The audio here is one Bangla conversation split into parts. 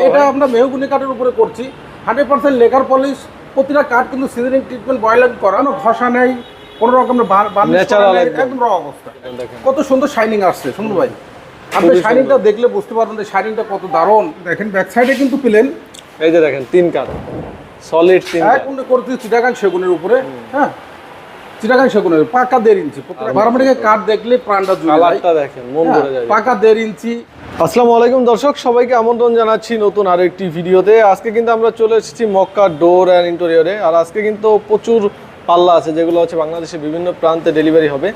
এটা আমরা মেহগুনি কাঠের উপরে করছি 100% লেকার পলিশ। প্রতিটা কাঠ কিন্তু সিজনিং ট্রিটমেন্ট বয়লিং করা, কোনো ঘষা নেই, কোনো রকমের ন্যাচারাল একদম র অবস্থা। কত সুন্দর শাইনিং আসছে সুমন ভাই, আপনি শাইনিংটা দেখলে বুঝতে পারবেন যে শাইনিংটা কত দারুণ। দেখেন ব্যাক সাইডে কিন্তু পেলেন, এই যে দেখেন 3 কাঠ সলিড 3 কাঠ একদম করতে চিটাগাং সেগুনের উপরে। হ্যাঁ, চিটাগাং সেগুনের পাকা 1.5 ইঞ্চি। বারমাটিকের কাঠ দেখলে প্রাণটা জুড়ে যায়। কালারটা দেখেন মন ভরে যায়। পাকা 1.5 ইঞ্চি। আসসালামু আলাইকুম দর্শক, সবাইকে আমন্ত্রণ জানাচ্ছি নতুন আরো একটি ভিডিওতে। আজকে কিন্তু আমরা চলে এসেছি মক্কা ডোর অ্যান্ড ইন্টেরিয়রে। আর আজকে কিন্তু প্রচুর পাল্লা আছে যেগুলো হচ্ছে বাংলাদেশের বিভিন্ন প্রান্তে ডেলিভারি হবে।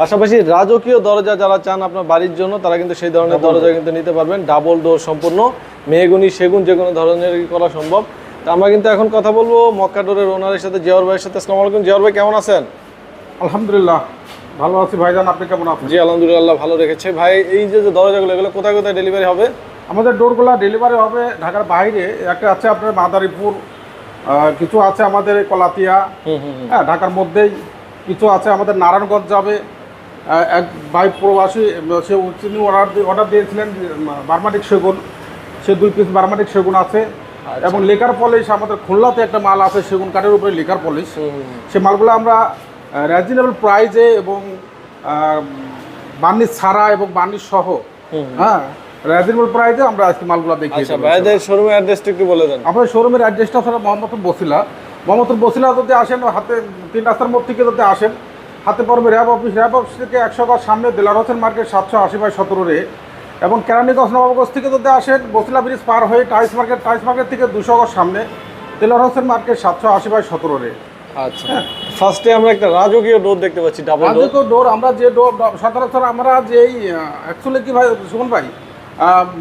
পাশাপাশি রাজকীয় দরজা যারা চান আপনার বাড়ির জন্য, তারা কিন্তু সেই ধরনের দরজা কিন্তু নিতে পারবেন। ডাবল ডোর সম্পূর্ণ মেহগনি সেগুন যে কোনো ধরনের করা সম্ভব। তা আমরা কিন্তু এখন কথা বলবো মক্কা ডোরের ওনারের সাথে, জিয়াউর ভাইয়ের সাথে। আসসালামু আলাইকুম জিয়াউর ভাই, কেমন আছেন? আলহামদুলিল্লাহ ভালো আছি ভাইজান, আপনি কেমন আছেন? জি আলহামদুলিল্লাহ ভালো রেখেছে। ভাই এই যে দরজাগুলো এগুলো কোথায় কোথায় ডেলিভারি হবে? আমাদের ডোরগুলো ডেলিভারি হবে ঢাকার বাইরে, একটা আছে আপনার মাদারীপুর, কিছু আছে আমাদের কলাতিয়া, হ্যাঁ ঢাকার মধ্যেই কিছু আছে আমাদের নারায়ণগঞ্জ যাবে। এক ভাই প্রবাসী, সে তিনি অর্ডার দিয়েছিলেন বার্মাটিক সেগুন, সে 2 পিস বার্মাটিক সেগুন আছে। এবং লেকার পলিশ আমাদের খুলনাতে একটা মাল আছে সেগুন কাঠের উপরে লেকার পলিশ। সে মালগুলো আমরা রিজনেবল প্রাইজে এবং বার্নিশ ছাড়া এবং বার্নিশ সহ, হ্যাঁ রিজনেবল প্রাইজে আমরা আজকে মালগুলো দেখিয়ে দেব। ভাইদের শোরুমের অ্যাড্রেসটা একটু বলে দেন। আপনার শোরুমের অ্যাড্রেসটা হচ্ছে মোহাম্মদপুর বসিলা যদি আসেন, হাতে 3 রাস্তার মোড় থেকে যদি আসেন, হাতে পড়বে র্যাব অফিস থেকে 100 গজ সামনে দিলার হোসেন মার্কেট 780/17 এবং কেরানীগঞ্জ নবাবগঞ্জ থেকে যদি আসেন, বসিলা ব্রিজ পার হয়ে টাইস মার্কেট থেকে 200 গজ সামনে দিলার হোসেন মার্কেট 780/17। আচ্ছা, ফার্স্টে আমরা একটা রাজকীয় ডোর দেখতে পাচ্ছি, ডাবল ডোর। রাজকীয় ডোর, আমরা যে ডোর সচরাচর আমরা যেই অ্যাকচুয়ালি কি ভাই সুমন ভাই,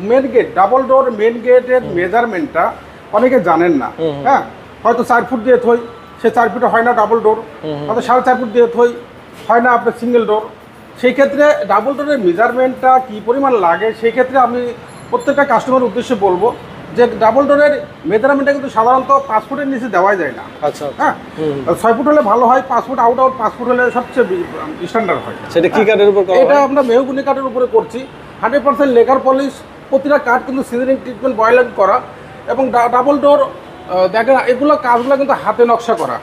main gate double door main গেটের মেজারমেন্টটা অনেকে জানেন না। হ্যাঁ, হয়তো 4 ফুট দিয়ে থই, সে 4 ফুটে হয় না ডাবল ডোর, হয়তো 4.5 ফুট দিয়ে থই হয় না আপনার সিঙ্গেল ডোর। সেই ক্ষেত্রে ডাবল ডোরের মেজারমেন্টটা কী পরিমাণ লাগে, সেই ক্ষেত্রে আমি প্রত্যেকটা কাস্টমারের উদ্দেশ্যে বলবো যে ডাবল ডোরের মেজারমেন্টটা কিন্তু সাধারণত 5 ফুটের নিচে দেওয়াই যায় না। আচ্ছা, হ্যাঁ 6 ফুট হলে ভালো হয়, 5 ফুট আউট 5 ফুট হলে সবচেয়ে স্ট্যান্ডার্ড হয়। সেটা কি কাঠের উপর করা? এটা আমরা মেহগুনি কাঠের উপরে করছি, 100% লেকার পলিশ। প্রতিটা কাঠ কিন্তু সিজনিং ট্রিটমেন্ট বয়লিং করা এবং ডাবল ডোর। দেখেন এগুলো কাজগুলো কিন্তু হাতে নকশা করা,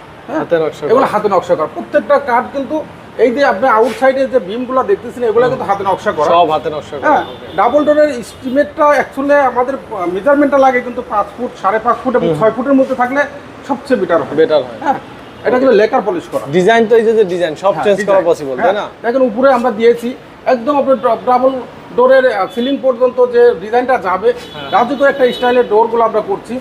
এগুলো হাতে নকশা করা। প্রত্যেকটা কাঠ কিন্তু এই যে আপনি আউটসাইডে যে বিমগুলো দেখতেছেন, এগুলো কিন্তু হাতে নকশা করা, সব হাতে নকশা করা। হ্যাঁ, ডাবল ডোরের এস্টিমেটটা অ্যাকচুয়ালি আমাদের মেজারমেন্টটা লাগে কিন্তু 5 ফুট 5.5 ফুট এবং 6 ফুটের মধ্যে থাকলে সবচেয়ে বেটার হয়। হ্যাঁ, এটা কিন্তু লেকার পলিশ করা। ডিজাইন তো এই যে ডিজাইন সব চেঞ্জ করা পসিবল, তাই না? দেখেন উপরে আমরা দিয়েছি একদম আপনার ডাবল ডোরের সিলিং পর্যন্ত যে ডিজাইনটা যাবে, রাজকীয় একটা স্টাইলের ডোরগুলো আমরা করছি।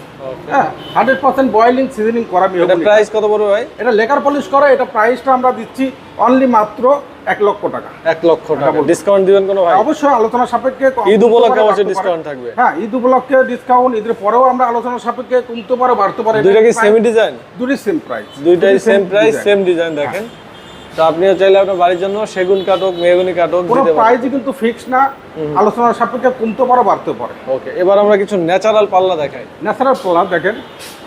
হ্যাঁ, 100% বয়লিং সিজনিং করা। এটা প্রাইস কত পড়বে ভাই? এটা লেকার পলিশ করা, এটা প্রাইসটা আমরা দিচ্ছি অনলি মাত্র 1 লক্ষ টাকা। 1 লক্ষ টাকা ডিসকাউন্ট দিবেন কোনো ভাই? অবশ্যই আলোচনা সাপেক্ষে। ঈদ উপলক্ষে অবশ্যই ডিসকাউন্ট থাকবে। হ্যাঁ, ঈদ উপলক্ষে ডিসকাউন্ট, ঈদের পরেও আমরা আলোচনা সাপেক্ষে কমতে পারে বাড়তে পারে। দুইটা কি সেম ডিজাইন? দুটোই সেম প্রাইস, দুইটাই সেম প্রাইস সেম ডিজাইন। দেখেন তো আপনিও চাইলে আপনার বাড়ির জন্য সেগুন কাঠ হোক মেহগনি কাঠ হোক কোনো দিতে পারেন। প্রাইসই কিন্তু ফিক্স না, আলোচনা সাপেক্ষে কমতে পারে বাড়তে পারে। ওকে, এবার আমরা কিছু ন্যাচারাল পাল্লা দেখাই। ন্যাচারাল পাল্লা দেখেন,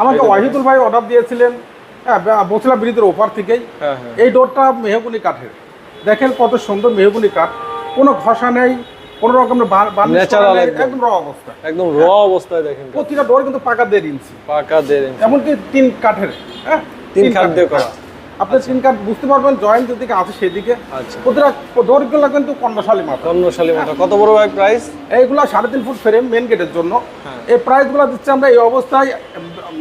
আমাকে ওয়াহিদুল ভাই অর্ডার দিয়েছিলেন বসিলা ব্রিজের ওপার থেকেই। এই ডোরটা মেহগনি কাঠের, দেখেন কত সুন্দর মেহগনি কাঠ, কোনো ঘষা নেই, কোনো রকমের ন্যাচারাল একদম র অবস্থা, একদম র অবস্থায়। দেখেন প্রতিটা ডোর কিন্তু পাকা 1.5 ইঞ্চি, পাকা 1.5 ইঞ্চি, এমনকি 3 কাঠের। হ্যাঁ, 3 কাঠ দিয়ে করা। আপনি 3 কাঠ বুঝতে পারবেন, জয়েন্ট যেদিকে আছে সেদিকে। আচ্ছা, প্রতিটা ডোরগুলো কিন্তু কর্ণশালী মাথা। কর্ণশালী মাথা। কত বড় ভাই প্রাইস? এইগুলো 3.5 ফুট ফ্রেম মেন গেটের জন্য। এই প্রাইসগুলো দিচ্ছে আমরা এই অবস্থায়।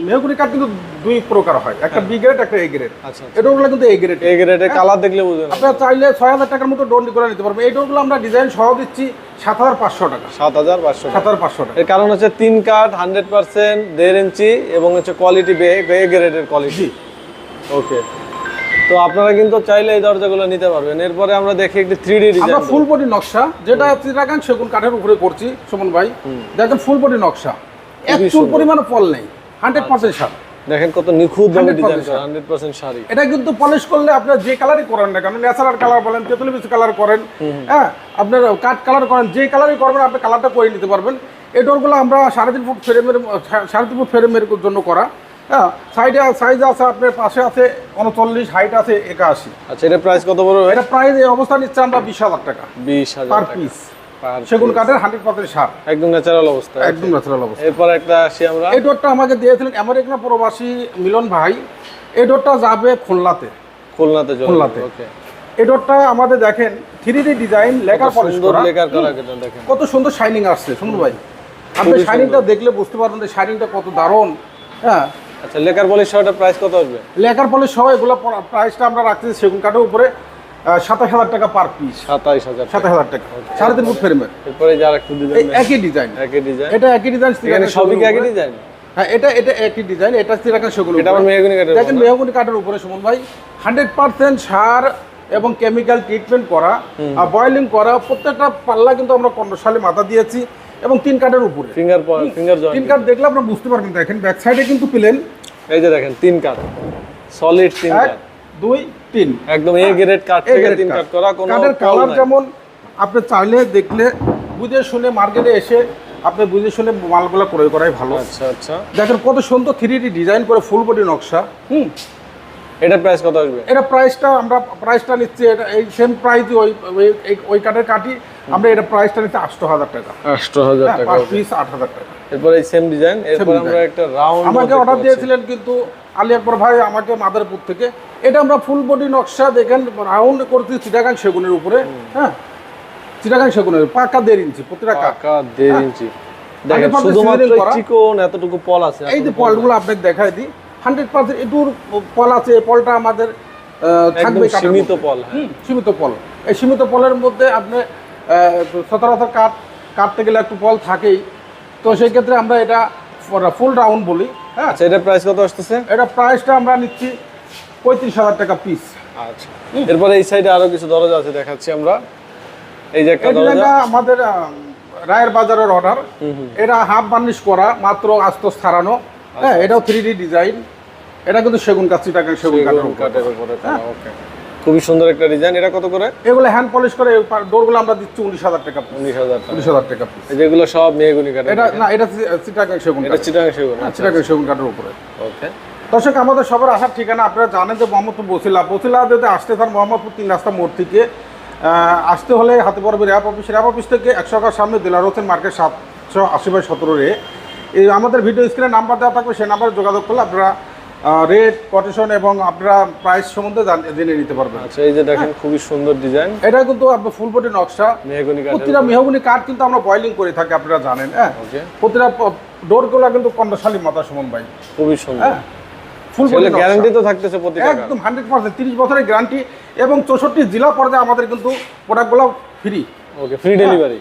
মেহগনি কাঠ কিন্তু 2 প্রকার হয়, একটা বি গ্রেড একটা এ গ্রেড। আচ্ছা, এই ডোরগুলো কিন্তু এ গ্রেড। এ গ্রেডের কালার দেখলে বুঝবেন। আপনারা চাইলে 6000 টাকার মতো ডোর করে নিতে পারবেন। এই ডোরগুলো আমরা ডিজাইন সহ দিচ্ছি 7500 টাকা। 7500 টাকা। এর কারণ হচ্ছে 3 কাঠ 100% 1.5 ইঞ্চি এবং হচ্ছে কোয়ালিটি এ গ্রেডের কোয়ালিটি। ওকে, তো আপনারা কিন্তু চাইলে এই দরজাগুলো নিতে পারবেন। এরপরে আমরা দেখি একটি 3D ডিজাইন। আমরা ফুল বডি নকশা, যেটা চিটাগাং সেগুন কাঠের উপরে করছি সুমন ভাই। দেখেন ফুল বডি নকশা, এক চুল পরিমাণ ফল নেই, 100% শাড়ি। দেখেন কত নিখুঁত ভাবে ডিজাইন করা, 100% শাড়ি। এটা কিন্তু পলিশ করলে আপনার যে কালারই করেন না কেন, ন্যাচারাল কালার বলেন, তেতুলি বিচি কালার করেন, হ্যাঁ আপনার কাঠ কালার করেন, যে কালারই করবেন আপনি কালারটা করে নিতে পারবেন। এই ডোরগুলো আমরা 3.5 ফুট ফ্রেমের জন্য করা। হ্যাঁ, সাইডে সাইজ আছে আপনার, পাশে আছে 39, হাইট আছে 81। আচ্ছা, এটা প্রাইস কত বড়? এটা প্রাইস এই অবস্থা নিচ্ছে আমরা 20,000 টাকা 20,000 পার পিস। সেগুন কাঠের 100% সার, একদম ন্যাচারাল অবস্থা। একদম ন্যাচারাল অবস্থা। এরপর একটা আসি আমরা, এই ডোরটা আমাকে দিয়েছিলেন আমেরিকান প্রবাসী মিলন ভাই। এই ডোরটা যাবে খুলনাতে। খুলনাতে খুলনাতে। ওকে। এই ডোরটা আমাদের দেখেন 3D ডিজাইন, লেকার পলিশ করা, লেকার করা দেখেন কত সুন্দর শাইনিং আসছে সুন্দর ভাই। আপনি শাইনিংটা দেখলে বুঝতে পারবেন যে শাইনিংটা কত দারুণ। হ্যাঁ, আচ্ছা, লেকার পলিশ সহটা প্রাইস কত আসবে? লেকার পলিশ সহ এগুলো প্রাইসটা আমরা রাখতেছি সেগুন কাঠের উপরে 27,000 টাকা পার পিস। 27,000 27,000 টাকা, 3.5 ফুট ফ্রেমের। এরপরে যার একটু এই ডিজাইন, একই ডিজাইন, একই ডিজাইন, এটা একই ডিজাইন, এখানে সবই কি একই ডিজাইন? হ্যাঁ, এটা একই ডিজাইন, এটা সিরাকান সেগুন। এটা আমার মেহগনি কাঠের, দেখেন মেহগনি কাঠের উপরে সুমন ভাই 100% সার এবং কেমিক্যাল ট্রিটমেন্ট করা আর বয়েলিং করা। প্রত্যেকটা পাল্লা কিন্তু আমরা কন্ডসালে মাথা দিয়েছি এবং 3 কাঠের উপরে ফিঙ্গার জয়েন্ট। 3 কাঠ দেখলে আপনারা বুঝতে পারবেন। দেখেন ব্যাক সাইডে কিন্তু প্লেন, এই যে দেখেন 3 কাঠ, সলিড 3 1 কাঠ, 2 3, একদম এ গ্রেড কাঠ থেকে 3 কাঠ করা। কোনো কাঠের কালার যেমন আপনি চাইলে দেখলে বুঝে শুনে মার্কেটে এসে আপনি বুঝে শুনে মালগুলো ক্রয় করাই ভালো। আচ্ছা আচ্ছা, দেখেন কত সুন্দর 3D ডিজাইন করে ফুল বডি নকশা। এটা প্রাইস কত আসবে? এটা আমরা প্রাইসটা নিচ্ছি, এটা এই সেম প্রাইসই ওই কাঠের কাঠি আমরা এটা প্রাইসটা নিচ্ছি 8,000 টাকা। 8,000 টাকা পার পিস 8,000 টাকা। এরপর এই সেম ডিজাইন, এরপর আমরা একটা রাউন্ড আমাকে অর্ডার দিয়েছিলেন কিন্তু আলী আকবর ভাই আমাকে মাদারপুর থেকে। এটা আমরা ফুল বডি নকশা দেখেন রাউন্ড করছি চিটাগাং সেগুনের উপরে। হ্যাঁ, চিটাগাং সেগুনের পাকা 1.5 ইঞ্চি প্রতিটা কাঠ, পাকা 1.5 ইঞ্চি। দেখেন শুধুমাত্র চিকন এতটুকু পল আছে। এই যে পলগুলো আপনাকে দেখাই দিই, 100% এটুর পল আছে। এই পলটা আমাদের থাকবে সীমিত পল। সীমিত পল। এই সীমিত পলের মধ্যে আপনি সচরাচর কাটতে গেলে একটু পল থাকেই, তো সেই ক্ষেত্রে আমরা এটা ফুল রাউন্ড বলি। হ্যাঁ, আচ্ছা, এটা প্রাইস কত আসতেছে? এটা প্রাইসটা আমরা নিচ্ছি 35,000 টাকা পিস। আচ্ছা, এরপরে এই সাইডে আরো কিছু দরজা আছে দেখাচ্ছি আমরা। এই যে একটা দরজা আমাদের রায়ের বাজারের অর্ডার। এটা হাফ বার্নিশ করা, মাত্র আস্তর ছাড়ানো। হ্যাঁ, এটাও 3D ডিজাইন। এটা কিন্তু সেগুন কাঠ, চিটাগাং সেগুন কাঠের উপরে। ওকে, খুবই সুন্দর একটা ডিজাইন। এটা কত করে? এগুলো হ্যান্ড পলিশ করে ডোরগুলো আমরা দিচ্ছি 19,000 টাকা। 19,000 টাকা পিস। যেগুলো সব মেহগনি কাঠ। এটা না, এটা চিটাগাং সেগুন, এটা চিটাগাং সেগুন। চিটাগাং সেগুন কাঠের উপরে। ওকে, দর্শক, আমাদের সবার আসার ঠিকানা আপনারা জানেন যে মোহাম্মদপুর বছিলা যদি আসতে চান মোহাম্মদপুর 3 রাস্তা মোড় থেকে আসতে হলে হাতে বড় র্যাপ অফিস থেকে 100 টাকার সামনে দিলার হোসেন মার্কেট 780/17 এই আমাদের ভিডিও স্ক্রিনে নাম্বার দেওয়া থাকবে, সেই নাম্বারে যোগাযোগ করলে আপনারা রেট, কোটেশন এবং আপনারা প্রাইস সম্বন্ধে জেনে নিতে পারবেন। আচ্ছা, এই যে দেখেন খুবই সুন্দর ডিজাইন। এটা কিন্তু আপনার ফুল বডি নকশা, মেহগনি কাঠ। প্রতিটা মেহগনি কাঠ কিন্তু আমরা বয়েলিং করে থাকি, আপনারা জানেন। হ্যাঁ, প্রতিটা ডোরগুলো কিন্তু কন্ডাশালি মাথা সুমন ভাই, খুবই সুন্দর। হ্যাঁ, ফুল বডি গ্যারান্টি তো থাকতেছে প্রতিটা, একদম 100% 30 বছরের গ্যারান্টি এবং 64 জেলা পর্যায়ে আমাদের কিন্তু প্রোডাক্টগুলো ফ্রি। ওকে, ফ্রি ডেলিভারি।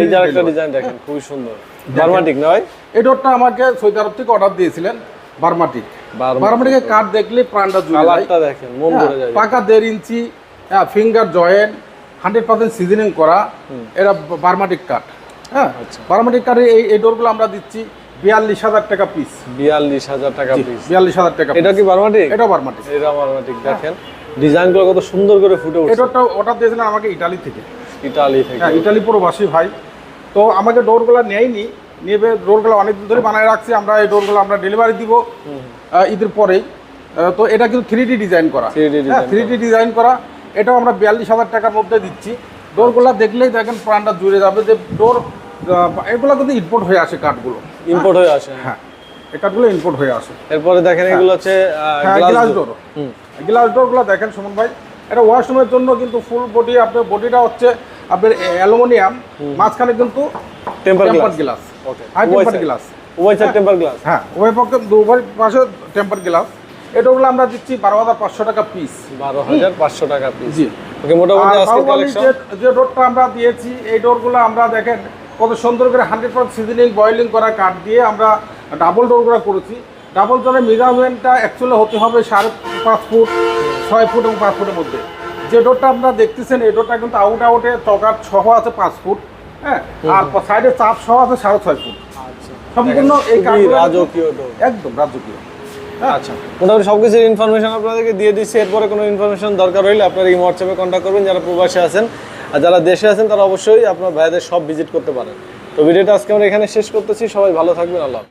এই যে আরেকটা ডিজাইন দেখেন খুবই সুন্দর, বার্মাটিক নয়? এই ডোরটা আমাকে সৌদি আরব থেকে অর্ডার দিয়েছিলেন, বার্মাটিক। বার্মাটিকের কাঠ দেখলে প্রাণটা জুড়ে যায়। কালারটা দেখেন, মন ভরে যায়। পাকা 1.5 ইঞ্চি, ফিঙ্গার জয়েন্ট, 100% সিজনিং করা। এটা বার্মাটিক কাঠ। হ্যাঁ, বার্মাটিক কাঠের এই ডোরগুলো আমরা দিচ্ছি 42,000 টাকা পিস। 42,000 টাকা পিস। 42,000 টাকা। এটা কি বার্মাটিক? এটা বার্মাটিক। এটা বার্মাটিক। দেখেন ডিজাইনগুলো কত সুন্দর করে ফুটে উঠছে। এটা অর্ডার দিয়েছিলেন আমাকে ইতালি থেকে। ইতালি থেকে? হ্যাঁ, ইতালি প্রবাসী ভাই। তো আমাকে ডোরগুলো নেয়নি, নেবে ডোরগুলো অনেকদিন ধরে বানায় রাখছি। আমরা এই ডোরগুলো আমরা ডেলিভারি দিব ঈদের পরেই। তো এটা কিন্তু 3D ডিজাইন করা। 3D ডিজাইন করা। এটাও আমরা 42,000 টাকার মধ্যে দিচ্ছি। ডোরগুলো দেখলেই দেখেন প্রাণটা জুড়ে যাবে যে ডোর এগুলো কিন্তু ইম্পোর্ট হয়ে আসে কাঠগুলো। ইম্পোর্ট হয়ে আসে? হ্যাঁ, এই কাঠগুলো ইম্পোর্ট হয়ে আসে। এরপরে দেখেন এগুলো হচ্ছে গ্লাস ডোর। গ্লাস ডোরগুলো দেখেন সুমন ভাই, এটা ওয়াশরুমের জন্য কিন্তু ফুল বডি। আপনার বডিটা হচ্ছে আপনার অ্যালুমিনিয়াম, মাঝখানে কিন্তু টেম্পার গ্লাস। ওকে, হাই টেম্পার গ্লাস। উভয় সাইড টেম্পার গ্লাস? হ্যাঁ, উভয় পক্ষে উভয় পাশে টেম্পার গ্লাস। এটাগুলো আমরা দিচ্ছি 12,500 টাকা পিস। 12,500 টাকা পিস। জি। ওকে, মোটামুটি আজকে কালেকশন যে ডোরটা আমরা দিয়েছি, এই ডোরগুলো আমরা দেখেন কত সুন্দর করে 100% সিজনিং বয়েলিং করা কাঠ দিয়ে আমরা ডাবল ডোরগুলো করেছি। ডাবল ডোরের মেজারমেন্টটা অ্যাকচুয়ালি হতে হবে 5.5 ফুট, 6 ফুট এবং 5 ফুটের মধ্যে। যে ডোরটা আপনারা দেখতেছেন এই ডোরটা কিন্তু আউটে চকার সহ আছে 5 ফুট। হ্যাঁ, আর সাইডে চাপ সহ আছে 6.5 ফুট। সম্পূর্ণ এই রাজকীয় ডোর, একদম রাজকীয়। আচ্ছা, মোটামুটি সবকিছুর ইনফরমেশন আপনাদেরকে দিয়ে দিচ্ছি। এরপরে কোনো ইনফরমেশন দরকার হলে আপনারা এই হোয়াটসঅ্যাপে কন্ট্যাক্ট করবেন যারা প্রবাসী আছেন, আর যারা দেশে আছেন তারা অবশ্যই আপনার ভাইদের সব ভিজিট করতে পারেন। তো ভিডিওটা আজকে আমরা এখানে শেষ করতেছি। সবাই ভালো থাকবেন। আল্লাহ।